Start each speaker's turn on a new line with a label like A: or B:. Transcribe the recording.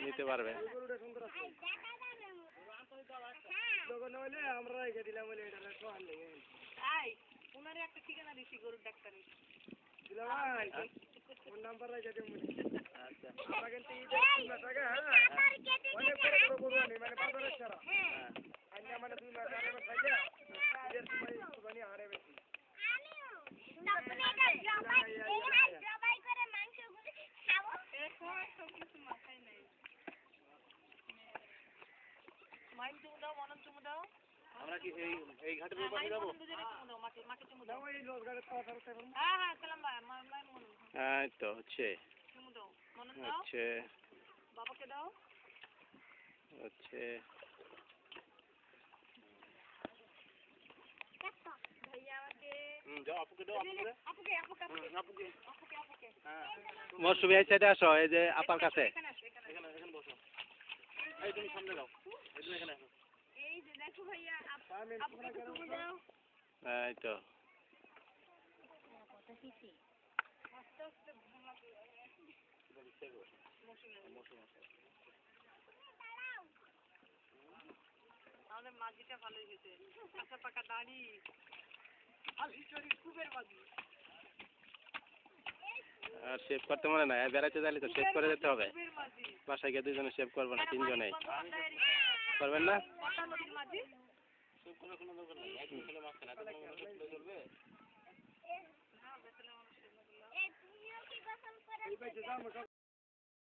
A: নিতে পারবে।
B: আমরা রেখে দিলাম বলে এটা খাওয়ার নেই।
C: ওনারে একটা ঠিকানা দিছি গরুর ডাক্তারে।
B: দিলাম ভাই ফোন নাম্বার রেখে দিও মনে।
A: আচ্ছা
B: আমরা কিন্তু ঈদের 2 মাস আগে অনেক বড় গরু আনি মানে বাজারের ছাড়া আনি মানে 2 মাস আগে থাকে ঈদের সময় কুরবানি হারে বেশি
D: তখন এটা জবাই করে মাংসগুলো খাবো
C: সব কিছু মাথায় নাই। মাইন চুমু দাও, মনন চুমু দাও।
A: আমরা কি এই ঘাটের উপরে যাবো?
C: মাকে চুমু দাও।
B: ওই লোক গাড়ি খাওয়া করতে পারবো।
C: হ্যাঁ চলাম ভাই, মাইন মনন
A: এই তো হচ্ছে
C: চুমু দাও, মনন দাও,
A: হচ্ছে
C: বাবাকে দাও।
A: হচ্ছে
C: ভাইয়া আমাকে
A: যাও আপুকে দাও
C: আপুকে
A: মৌসুমী এই সাইডে আসো, এই যে আপার কাছে।
C: এখানে আসো, এখানে
A: বসো। এই তুমি সামনে যাও, এই তুমি এখানে আসো।
C: এই যে দেখো ভাইয়া আপুকে চুমু দাও।
A: এই তো
C: আস্তে আস্তে আমাদের মাঝিটা ভালোই হয়েছে, কাঁচা পাকা দাড়ি আর হিস্টোরি কুবের মাঝি।
A: আর সেভ করতে মনে নাই, বেড়াইতে যাইলে তো সেভ করে যেতে হবে।
C: কুবের মাঝি
A: বাসায় গিয়ে 2 জনে সেভ করবো না, 3 জনেই
C: মাঝি
A: করবেন না?
C: নদীর মাঝি।
D: তুমিও কি পছন্দ করে?